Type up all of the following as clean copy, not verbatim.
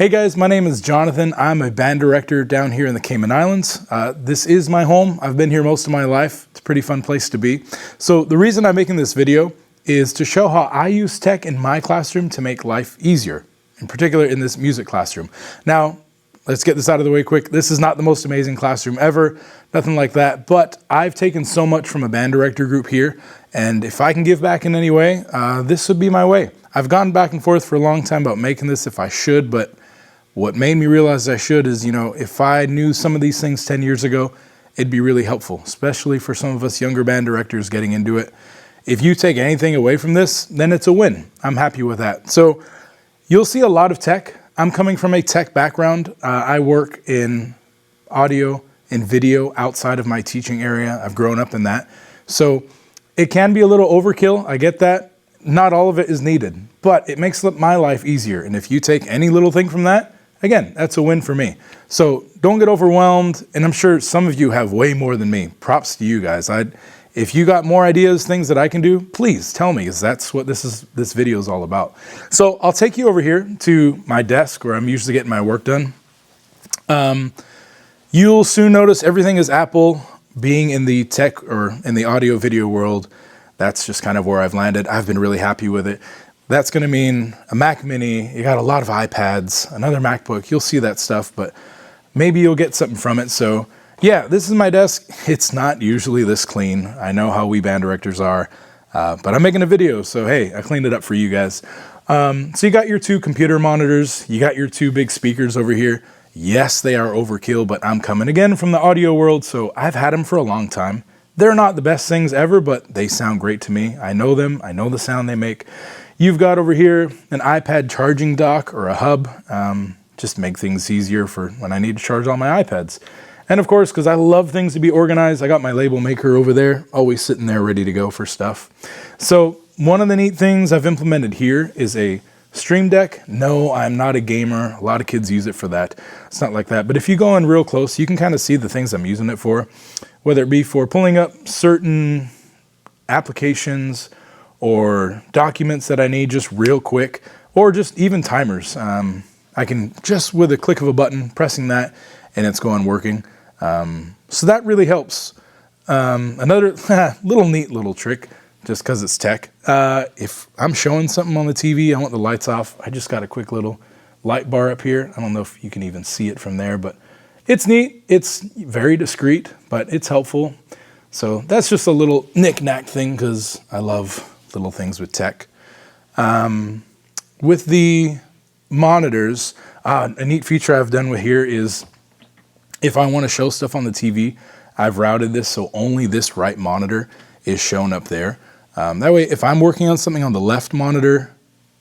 Hey guys, my name is Jonathan. I'm a band director down here in the Cayman Islands. This is my home. I've been here most of my life. It's a pretty fun place to be. So the reason I'm making this video is to show how I use tech in my classroom to make life easier, in particular in this music classroom. Now, let's get this out of the way quick. This is not the most amazing classroom ever, nothing like that, but I've taken so much from a band director group here, and if I can give back in any way, this would be my way. I've gone back and forth for a long time about making this if I should, but what made me realize I should is, if I knew some of these things 10 years ago, it'd be really helpful, especially for some of us younger band directors getting into it. If you take anything away from this, then it's a win. I'm happy with that. So you'll see a lot of tech. I'm coming from a tech background. I work in audio and video outside of my teaching area. I've grown up in that. So it can be a little overkill. I get that. Not all of it is needed, but it makes my life easier. And if you take any little thing from that, again, that's a win for me. So don't get overwhelmed. And I'm sure some of you have way more than me. Props to you guys. If you got more ideas, things that I can do, please tell me, because that's what this video is all about. So I'll take you over here to my desk where I'm usually getting my work done. You'll soon notice everything is Apple. Being in the tech or in the audio video world, that's just kind of where I've landed. I've been really happy with it. That's going to mean a Mac Mini. You got a lot of iPads, another MacBook. You'll see that stuff, but maybe you'll get something from it. So yeah, this is my desk. It's not usually this clean. I know how we band directors are, but I'm making a video, so hey, I cleaned it up for you guys. So you got your two computer monitors. You got your two big speakers over here. Yes, they are overkill, but I'm coming again from the audio world, so I've had them for a long time. They're not the best things ever, but they sound great to me. I know them. I know the sound they make. You've got over here an iPad charging dock or a hub, just to make things easier for when I need to charge all my iPads. And of course, because I love things to be organized, I got my label maker over there, always sitting there ready to go for stuff. So one of the neat things I've implemented here is a Stream Deck. No, I'm not a gamer. A lot of kids use it for that. It's not like that. But if you go in real close, you can kind of see the things I'm using it for, whether it be for pulling up certain applications or documents that I need just real quick, or just even timers. I can just with a click of a button, pressing that, and it's working. So that really helps. Another little trick, just because it's tech. If I'm showing something on the TV, I want the lights off, I just got a quick little light bar up here. I don't know if you can even see it from there, but it's neat. It's very discreet, but it's helpful. So that's just a little knick-knack thing, because I love little things with tech. With the monitors, a neat feature I've done with here is if I want to show stuff on the TV, I've routed this so only this right monitor is shown up there. That way, if I'm working on something on the left monitor,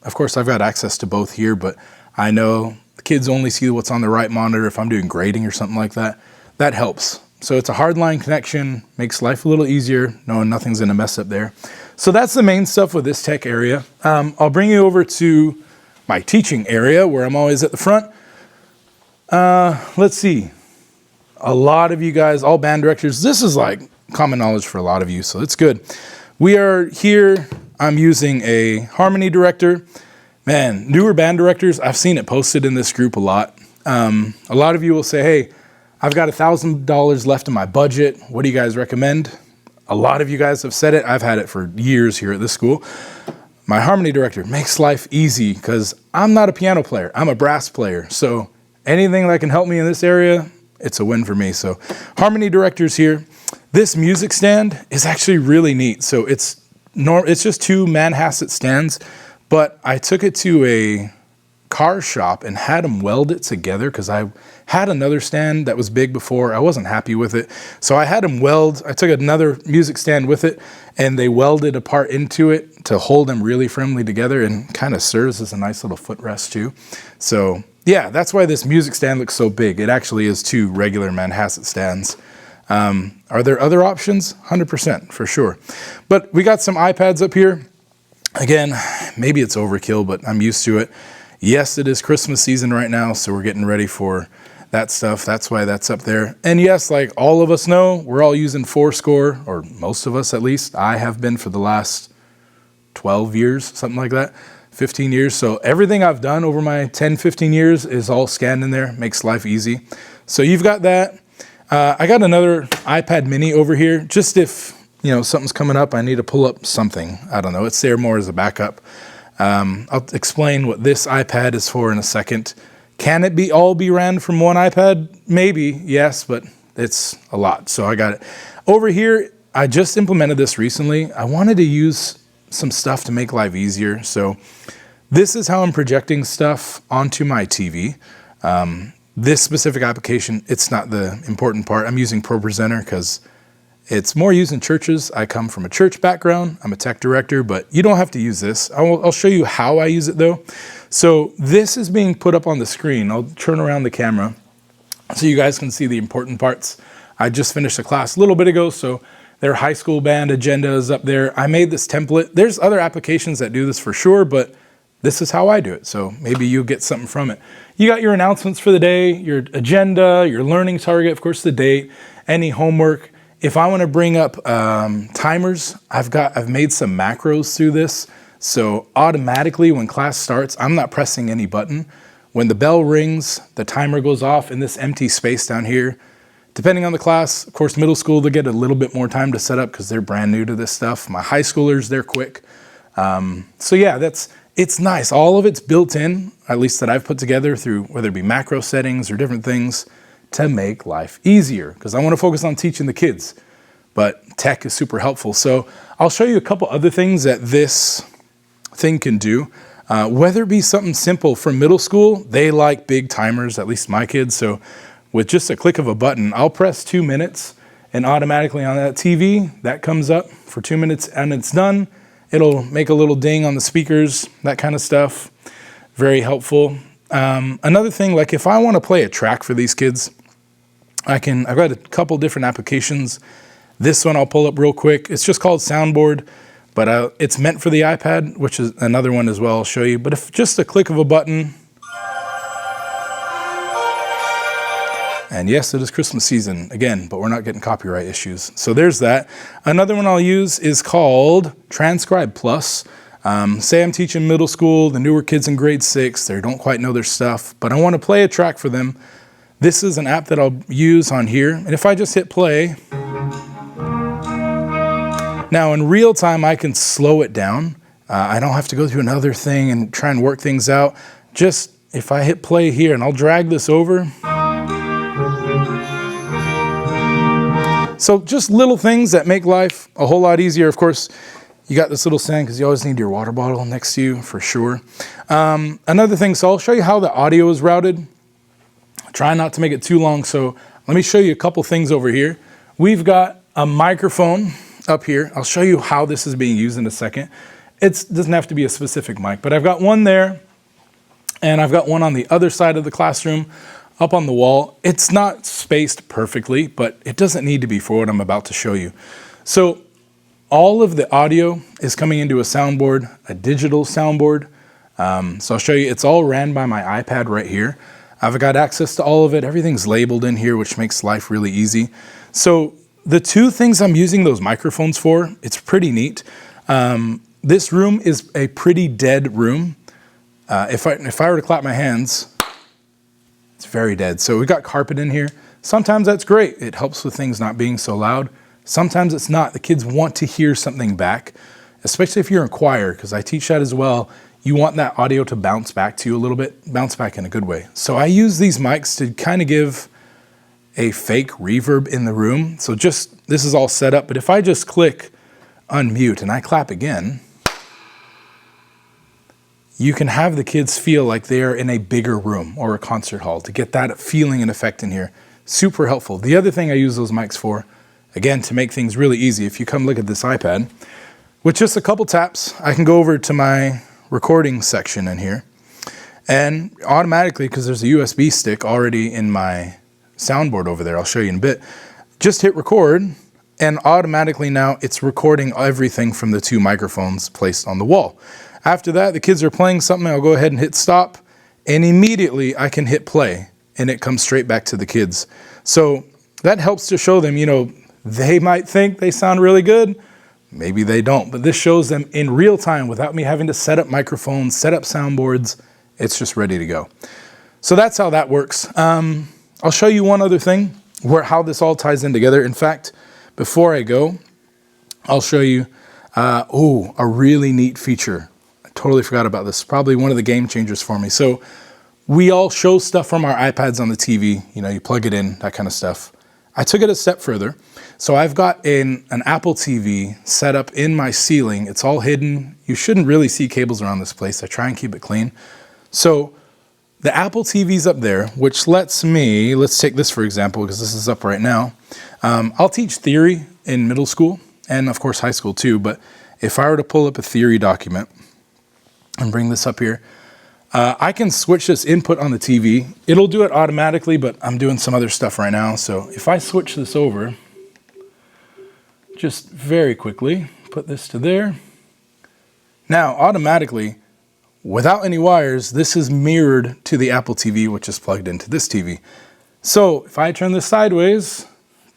of course I've got access to both here, but I know the kids only see what's on the right monitor. If I'm doing grading or something like that, that helps. So it's a hardline connection, makes life a little easier, knowing nothing's going to mess up there. So that's the main stuff with this tech area. I'll bring you over to my teaching area where I'm always at the front. Let's see. A lot of you guys, all band directors, this is like common knowledge for a lot of you, so it's good. We are here. I'm using a Harmony Director. Man, newer band directors, I've seen it posted in this group a lot. A lot of you will say, hey, I've got $1,000 left in my budget. What do you guys recommend? A lot of you guys have said it. I've had it for years here at this school. My Harmony Director makes life easy because I'm not a piano player. I'm a brass player. So anything that can help me in this area, it's a win for me. So Harmony Director's here. This music stand is actually really neat. So it's just two Manhasset stands, but I took it to a car shop and had them weld it together because I had another stand that was big before. I wasn't happy with it. So I had them weld. I took another music stand with it and they welded a part into it to hold them really firmly together, and kind of serves as a nice little footrest too. So yeah, that's why this music stand looks so big. It actually is two regular Manhasset stands. Are there other options? 100% for sure. But we got some iPads up here. Again, maybe it's overkill, but I'm used to it. Yes, it is Christmas season right now, so we're getting ready for that stuff. That's why that's up there. And yes, like all of us know, we're all using Fourscore, or most of us at least. I have been for the last 12 years, something like that. 15 years. So everything I've done over my 10, 15 years is all scanned in there, makes life easy. So you've got that. I got another iPad mini over here, just if, something's coming up, I need to pull up something. I don't know, it's there more as a backup. I'll explain what this iPad is for in a second. Can it all be ran from one iPad? Maybe, yes, but it's a lot. So I got it. Over here, I just implemented this recently. I wanted to use some stuff to make life easier. So this is how I'm projecting stuff onto my TV. This specific application, it's not the important part. I'm using ProPresenter because it's more used in churches. I come from a church background. I'm a tech director, but you don't have to use this. I'll show you how I use it though. So this is being put up on the screen. I'll turn around the camera so you guys can see the important parts. I just finished a class a little bit ago, so their high school band agenda is up there. I made this template. There's other applications that do this for sure, but this is how I do it. So maybe you get something from it. You got your announcements for the day, your agenda, your learning target, of course, the date, any homework. If I want to bring up timers, I've made some macros through this. So automatically when class starts, I'm not pressing any button. When the bell rings, the timer goes off in this empty space down here. Depending on the class, of course, middle school, they get a little bit more time to set up because they're brand new to this stuff. My high schoolers, they're quick. So yeah, it's nice. All of it's built in, at least that I've put together through whether it be macro settings or different things to make life easier because I want to focus on teaching the kids, but tech is super helpful. So I'll show you a couple other things that this thing can do. Whether it be something simple for middle school, they like big timers, at least my kids. So with just a click of a button, I'll press 2 minutes and automatically on that TV, that comes up for 2 minutes and it's done. It'll make a little ding on the speakers, that kind of stuff. Very helpful. Another thing, like if I want to play a track for these kids, I've got a couple different applications. This one I'll pull up real quick. It's just called Soundboard, but it's meant for the iPad, which is another one as well I'll show you. But if just a click of a button, and yes, it is Christmas season again, but we're not getting copyright issues. So there's that. Another one I'll use is called Transcribe Plus. Say I'm teaching middle school, the newer kids in grade 6, they don't quite know their stuff, but I want to play a track for them. This is an app that I'll use on here. And if I just hit play, now in real time, I can slow it down. I don't have to go through another thing and try and work things out. Just if I hit play here and I'll drag this over. So just little things that make life a whole lot easier. Of course, you got this little saying because you always need your water bottle next to you for sure. Another thing, so I'll show you how the audio is routed. Try not to make it too long. So let me show you a couple things over here. We've got a microphone up here. I'll show you how this is being used in a second. It doesn't have to be a specific mic, but I've got one there and I've got one on the other side of the classroom up on the wall. It's not spaced perfectly, but it doesn't need to be for what I'm about to show you. So all of the audio is coming into a soundboard, a digital soundboard. So I'll show you, it's all ran by my iPad right here. I've got access to all of it. Everything's labeled in here, which makes life really easy. So the two things I'm using those microphones for, it's pretty neat. This room is a pretty dead room. If I were to clap my hands, it's very dead. So we've got carpet in here. Sometimes that's great. It helps with things not being so loud. Sometimes it's not. The kids want to hear something back, especially if you're in choir, because I teach that as well. You want that audio to bounce back to you a little bit, bounce back in a good way. So I use these mics to kind of give a fake reverb in the room. So just, this is all set up, but if I just click unmute and I clap again, you can have the kids feel like they're in a bigger room or a concert hall to get that feeling and effect in here. Super helpful. The other thing I use those mics for, again, to make things really easy, if you come look at this iPad, with just a couple taps, I can go over to my recording section in here and automatically, because there's a USB stick already in my soundboard over there, I'll show you in a bit, just hit record and automatically now it's recording everything from the two microphones placed on the wall. After that, the kids are playing something, I'll go ahead and hit stop and immediately I can hit play and it comes straight back to the kids. So that helps to show them, they might think they sound really good, Maybe they don't, but this shows them in real time without me having to set up microphones, set up soundboards. It's just ready to go. So that's how that works. I'll show you one other thing how this all ties in together. In fact, before I go, I'll show you a really neat feature. I totally forgot about this. Probably one of the game changers for me. So we all show stuff from our iPads on the TV. You know, you plug it in, that kind of stuff. I took it a step further. So I've got an Apple TV set up in my ceiling. It's all hidden. You shouldn't really see cables around this place. I try and keep it clean. So the Apple TV's up there, which lets me, let's take this for example, because this is up right now. I'll teach theory in middle school and of course high school too. But if I were to pull up a theory document and bring this up here, I can switch this input on the TV. It'll do it automatically, but I'm doing some other stuff right now. So if I switch this over, just very quickly, put this to there. Now, automatically, without any wires, this is mirrored to the Apple TV, which is plugged into this TV. So if I turn this sideways,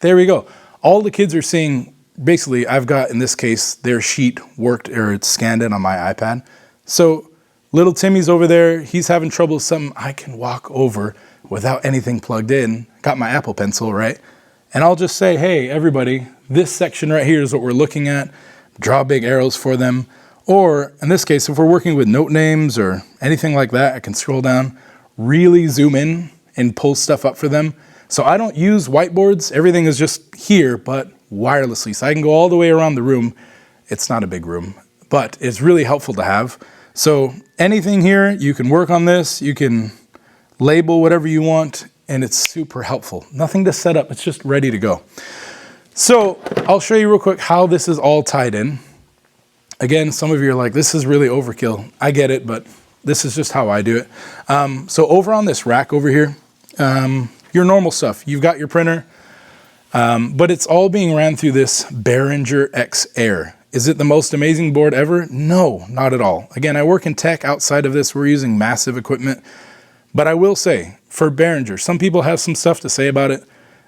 there we go. All the kids are seeing, basically, I've got, in this case, their sheet worked, or it's scanned in on my iPad. So little Timmy's over there, he's having trouble with something. I can walk over without anything plugged in. Got my Apple Pencil, right? And I'll just say, hey, everybody, this section right here is what we're looking at. Draw big arrows for them. Or in this case, if we're working with note names or anything like that, I can scroll down, really zoom in and pull stuff up for them. So I don't use whiteboards. Everything is just here, but wirelessly. So I can go all the way around the room. It's not a big room, but it's really helpful to have. So anything here, you can work on this. You can label whatever you want, and it's super helpful. Nothing to set up. It's just ready to go. So I'll show you real quick how this is all tied in. Again, some of you are like, this is really overkill. I get it, but this is just how I do it. So over on this rack over here, your normal stuff. You've got your printer, but it's all being ran through this Behringer X Air. Is it the most amazing board ever? No, not at all. Again, I work in tech. Outside of this, we're using massive equipment. But I will say, for Behringer, some people have some stuff to say about it.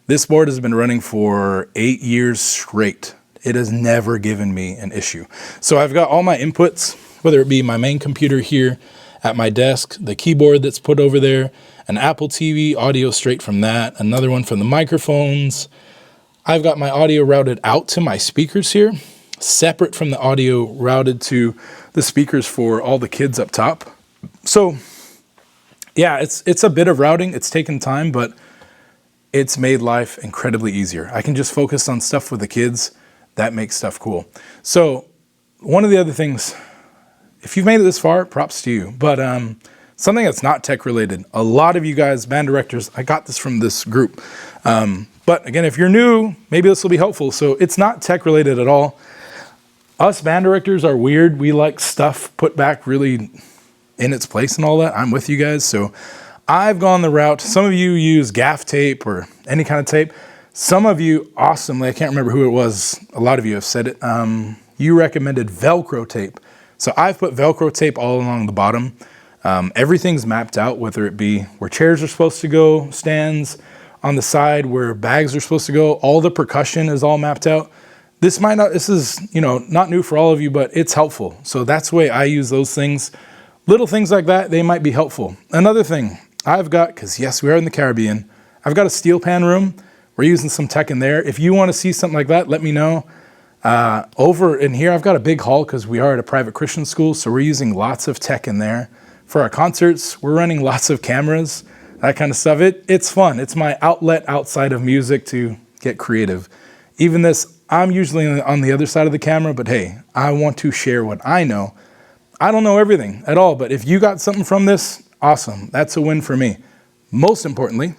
This board has been running for 8 years straight. It has never given me an issue. So I've got all my inputs, whether it be my main computer here at my desk, the keyboard that's put over there, an Apple TV, audio straight from that, another one from the microphones. I've got my audio routed out to my speakers here, separate from the audio routed to the speakers for all the kids up top. So yeah, it's a bit of routing. It's taken time, but it's made life incredibly easier. I can just focus on stuff with the kids. That makes stuff cool. So one of the other things, if you've made it this far, props to you. But something that's not tech related, a lot of you guys, band directors, I got this from this group. But again, if you're new, maybe this will be helpful. So it's not tech related at all. Us band directors are weird. We like stuff put back really in its place and all that. I'm with you guys. So I've gone the route. Some of you use gaff tape or any kind of tape. Some of you, awesomely, I can't remember who it was. A lot of you have said it. You recommended Velcro tape. So I've put Velcro tape all along the bottom. Everything's mapped out, whether it be where chairs are supposed to go, stands, on the side where bags are supposed to go. All the percussion is all mapped out. This is, not new for all of you, but it's helpful. So that's the way I use those things. Little things like that, they might be helpful. Another thing I've got, because yes, we are in the Caribbean, I've got a steel pan room. We're using some tech in there. If you want to see something like that, let me know. Over in here, I've got a big hall because we are at a private Christian school, so we're using lots of tech in there. For our concerts, we're running lots of cameras, that kind of stuff. It's fun. It's my outlet outside of music to get creative. Even this, I'm usually on the other side of the camera, but hey, I want to share what I know. I don't know everything at all, but if you got something from this, awesome. That's a win for me. Most importantly,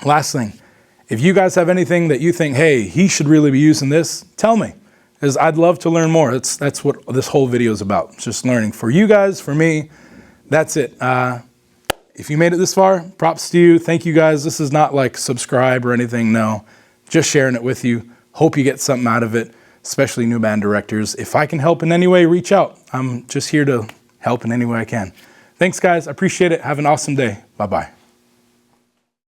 last thing, if you guys have anything that you think, hey, he should really be using this, tell me, because I'd love to learn more. That's what this whole video is about. It's just learning. For you guys, for me, that's it. If you made it this far, props to you. Thank you guys. This is not like subscribe or anything. No, just sharing it with you. Hope you get something out of it, especially new band directors. If I can help in any way, reach out. I'm just here to help in any way I can. Thanks, guys. I appreciate it. Have an awesome day. Bye-bye.